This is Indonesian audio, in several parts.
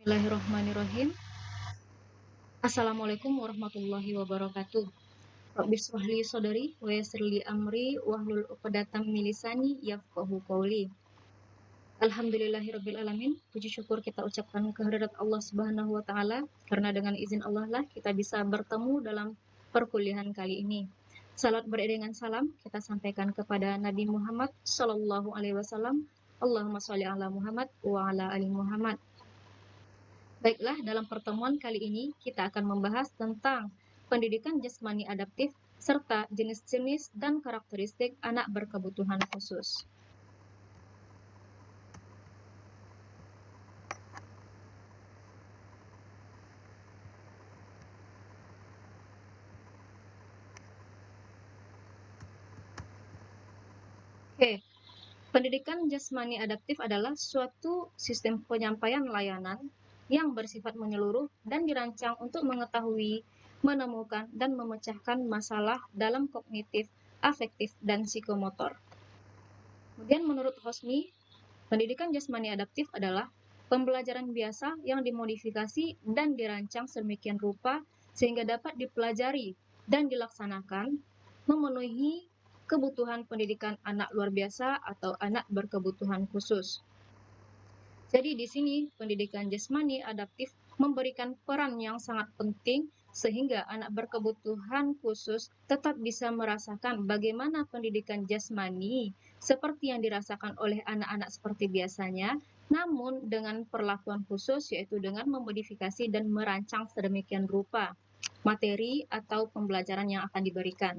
Bismillahirrahmanirrahim. Assalamualaikum warahmatullahi wabarakatuh. Rabbi shrah li shodri wa yassir li amri wahlul 'uqdatam min lisani yafqahu qawli. Alhamdulillahirabbil alamin. Puji syukur kita ucapkan kehadirat Allah Subhanahu wa taala karena dengan izin Allah lah kita bisa bertemu dalam perkuliahan kali ini. Salat beriringan salam kita sampaikan kepada Nabi Muhammad sallallahu alaihi wasallam. Allahumma shalli ala Muhammad wa ala ali Muhammad. Baiklah, dalam pertemuan kali ini kita akan membahas tentang pendidikan jasmani adaptif serta jenis-jenis dan karakteristik anak berkebutuhan khusus. Oke, pendidikan jasmani adaptif adalah suatu sistem penyampaian layanan yang bersifat menyeluruh dan dirancang untuk mengetahui, menemukan, dan memecahkan masalah dalam kognitif, afektif, dan psikomotor. Kemudian menurut Hosni, pendidikan jasmani adaptif adalah pembelajaran biasa yang dimodifikasi dan dirancang sedemikian rupa sehingga dapat dipelajari dan dilaksanakan memenuhi kebutuhan pendidikan anak luar biasa atau anak berkebutuhan khusus. Jadi di sini pendidikan jasmani adaptif memberikan peran yang sangat penting sehingga anak berkebutuhan khusus tetap bisa merasakan bagaimana pendidikan jasmani seperti yang dirasakan oleh anak-anak seperti biasanya, namun dengan perlakuan khusus yaitu dengan memodifikasi dan merancang sedemikian rupa materi atau pembelajaran yang akan diberikan.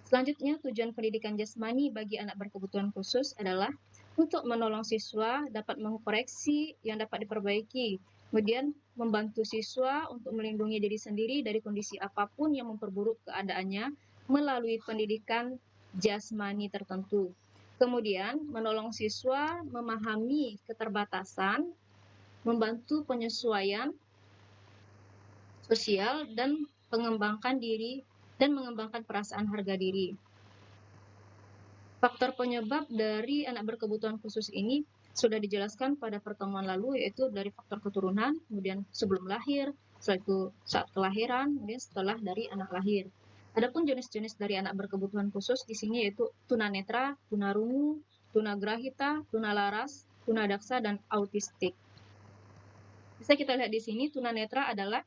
Selanjutnya, tujuan pendidikan jasmani bagi anak berkebutuhan khusus adalah untuk menolong siswa dapat mengkoreksi yang dapat diperbaiki, kemudian membantu siswa untuk melindungi diri sendiri dari kondisi apapun yang memperburuk keadaannya melalui pendidikan jasmani tertentu. Kemudian, menolong siswa memahami keterbatasan, membantu penyesuaian sosial, dan mengembangkan diri dan mengembangkan perasaan harga diri. Faktor penyebab dari anak berkebutuhan khusus ini sudah dijelaskan pada pertemuan lalu, yaitu dari faktor keturunan, kemudian sebelum lahir, setelah itu saat kelahiran, kemudian setelah dari anak lahir. Adapun jenis-jenis dari anak berkebutuhan khusus di sini yaitu tunanetra, tunarungu, tunagrahita, tunalaras, tunadaksa, dan autistik. Bisa kita lihat di sini tunanetra adalah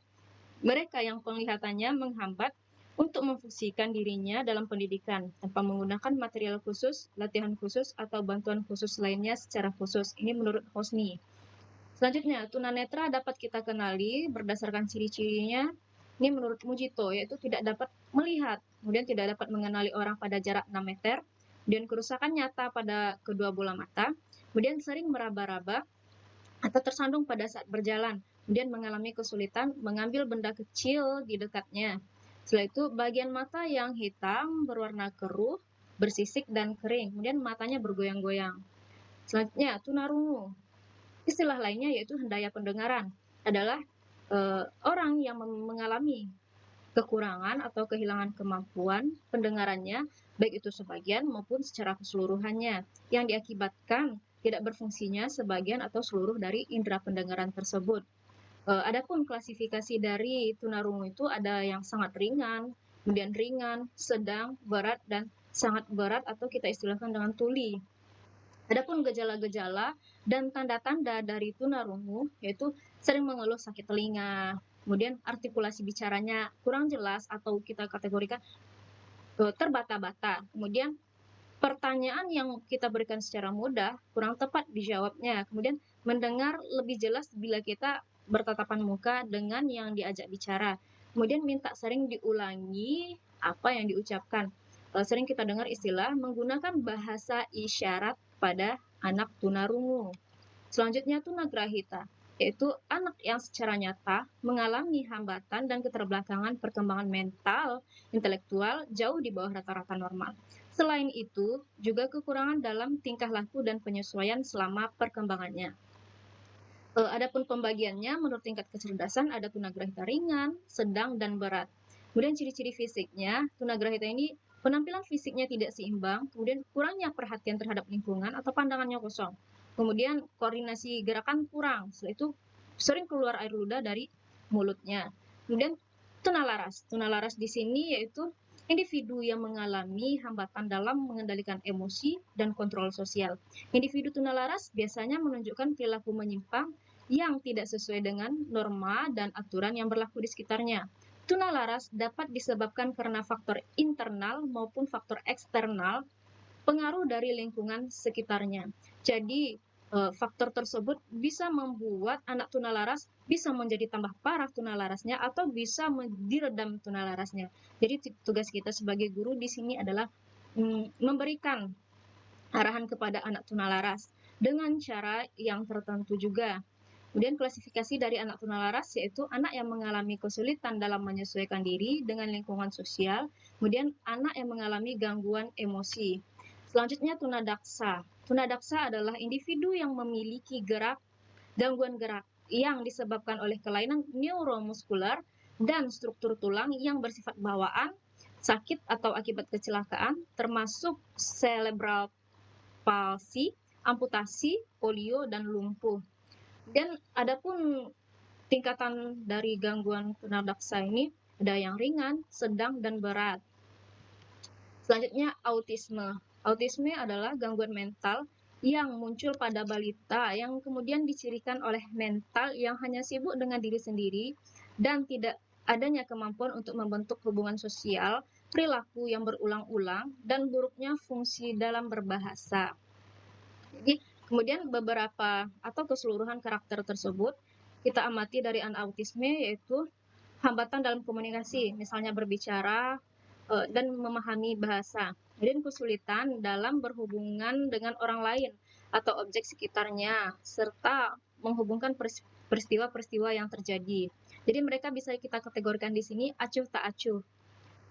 mereka yang penglihatannya menghambat untuk memfungsikan dirinya dalam pendidikan tanpa menggunakan material khusus, latihan khusus, atau bantuan khusus lainnya secara khusus. Ini menurut Hosni. Selanjutnya, tunanetra dapat kita kenali berdasarkan ciri-cirinya. Ini menurut Mujito, yaitu tidak dapat melihat, kemudian tidak dapat mengenali orang pada jarak 6 meter, kemudian kerusakan nyata pada kedua bola mata, kemudian sering meraba-raba atau tersandung pada saat berjalan, kemudian mengalami kesulitan mengambil benda kecil di dekatnya. Setelah itu, bagian mata yang hitam berwarna keruh, bersisik, dan kering. Kemudian matanya bergoyang-goyang. Selanjutnya, tunarungu. Istilah lainnya yaitu hendaya pendengaran. Adalah orang yang mengalami kekurangan atau kehilangan kemampuan pendengarannya, baik itu sebagian maupun secara keseluruhannya, yang diakibatkan tidak berfungsinya sebagian atau seluruh dari indera pendengaran tersebut. Adapun klasifikasi dari tunarungu itu ada yang sangat ringan, kemudian ringan, sedang, berat, dan sangat berat atau kita istilahkan dengan tuli. Adapun gejala-gejala dan tanda-tanda dari tunarungu yaitu sering mengeluh sakit telinga, kemudian artikulasi bicaranya kurang jelas atau kita kategorikan terbata-bata, kemudian pertanyaan yang kita berikan secara mudah kurang tepat dijawabnya, kemudian mendengar lebih jelas bila kita bertatapan muka dengan yang diajak bicara, kemudian minta sering diulangi apa yang diucapkan. Sering kita dengar istilah menggunakan bahasa isyarat pada anak tunarungu. Selanjutnya tunagrahita, yaitu anak yang secara nyata mengalami hambatan dan keterbelakangan perkembangan mental, intelektual jauh di bawah rata-rata normal. Selain itu, juga kekurangan dalam tingkah laku dan penyesuaian selama perkembangannya. Adapun pembagiannya menurut tingkat kecerdasan ada tunagrahita ringan, sedang, dan berat. Kemudian ciri-ciri fisiknya, tunagrahita ini penampilan fisiknya tidak seimbang, kemudian kurangnya perhatian terhadap lingkungan atau pandangannya kosong. Kemudian koordinasi gerakan kurang, setelah itu sering keluar air ludah dari mulutnya. Kemudian tunalaras. Tunalaras di sini yaitu individu yang mengalami hambatan dalam mengendalikan emosi dan kontrol sosial. Individu tunalaras biasanya menunjukkan perilaku menyimpang yang tidak sesuai dengan norma dan aturan yang berlaku di sekitarnya. Tunalaras dapat disebabkan karena faktor internal maupun faktor eksternal, pengaruh dari lingkungan sekitarnya. Jadi, faktor tersebut bisa membuat anak tunalaras bisa menjadi tambah parah tunalarasnya atau bisa diredam tunalarasnya. Jadi tugas kita sebagai guru di sini adalah memberikan arahan kepada anak tunalaras dengan cara yang tertentu juga. Kemudian klasifikasi dari anak tunalaras yaitu anak yang mengalami kesulitan dalam menyesuaikan diri dengan lingkungan sosial, kemudian anak yang mengalami gangguan emosi. Selanjutnya tunadaksa. Tunadaksa adalah individu yang memiliki gangguan gerak yang disebabkan oleh kelainan neuromuskular dan struktur tulang yang bersifat bawaan, sakit atau akibat kecelakaan, termasuk cerebral palsy, amputasi, polio, dan lumpuh. Dan adapun tingkatan dari gangguan tunadaksa ini ada yang ringan, sedang, dan berat. Selanjutnya autisme. Autisme adalah gangguan mental yang muncul pada balita yang kemudian dicirikan oleh mental yang hanya sibuk dengan diri sendiri dan tidak adanya kemampuan untuk membentuk hubungan sosial, perilaku yang berulang-ulang, dan buruknya fungsi dalam berbahasa. Jadi kemudian beberapa atau keseluruhan karakter tersebut kita amati dari anak autisme yaitu hambatan dalam komunikasi, misalnya berbicara dan memahami bahasa. Kemudian kesulitan dalam berhubungan dengan orang lain atau objek sekitarnya, serta menghubungkan peristiwa-peristiwa yang terjadi. Jadi mereka bisa kita kategorikan di sini acuh tak acuh.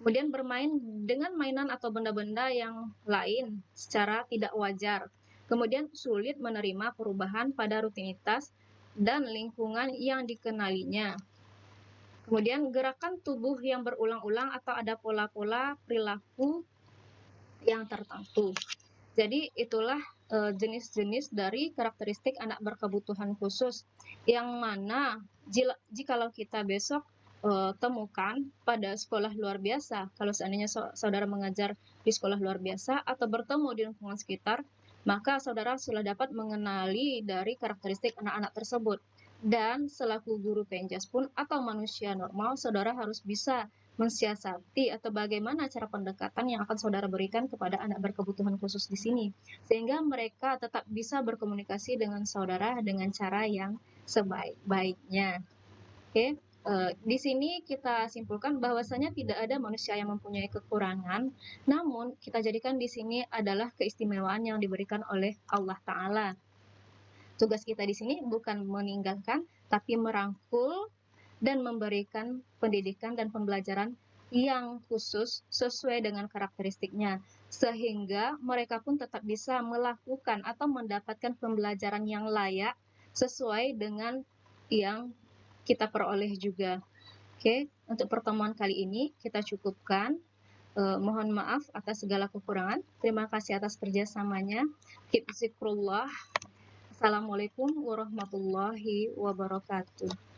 Kemudian bermain dengan mainan atau benda-benda yang lain secara tidak wajar. Kemudian sulit menerima perubahan pada rutinitas dan lingkungan yang dikenalinya. Kemudian gerakan tubuh yang berulang-ulang atau ada pola-pola perilaku yang tertentu. Jadi itulah jenis-jenis dari karakteristik anak berkebutuhan khusus yang mana jikalau kita besok temukan pada sekolah luar biasa, kalau seandainya saudara mengajar di sekolah luar biasa atau bertemu di lingkungan sekitar, maka saudara sudah dapat mengenali dari karakteristik anak-anak tersebut. Dan selaku guru penjas pun atau manusia normal, saudara harus bisa mensiasati atau bagaimana cara pendekatan yang akan saudara berikan kepada anak berkebutuhan khusus di sini, sehingga mereka tetap bisa berkomunikasi dengan saudara dengan cara yang sebaik-baiknya. Oke. Di sini kita simpulkan bahwasanya tidak ada manusia yang mempunyai kekurangan, namun kita jadikan di sini adalah keistimewaan yang diberikan oleh Allah Ta'ala. Tugas kita di sini bukan meninggalkan, tapi merangkul dan memberikan pendidikan dan pembelajaran yang khusus sesuai dengan karakteristiknya, sehingga mereka pun tetap bisa melakukan atau mendapatkan pembelajaran yang layak sesuai dengan yang kita peroleh juga. Oke, untuk pertemuan kali ini kita cukupkan. Mohon maaf atas segala kekurangan. Terima kasih atas kerjasamanya. Zikrullah. Assalamualaikum warahmatullahi wabarakatuh.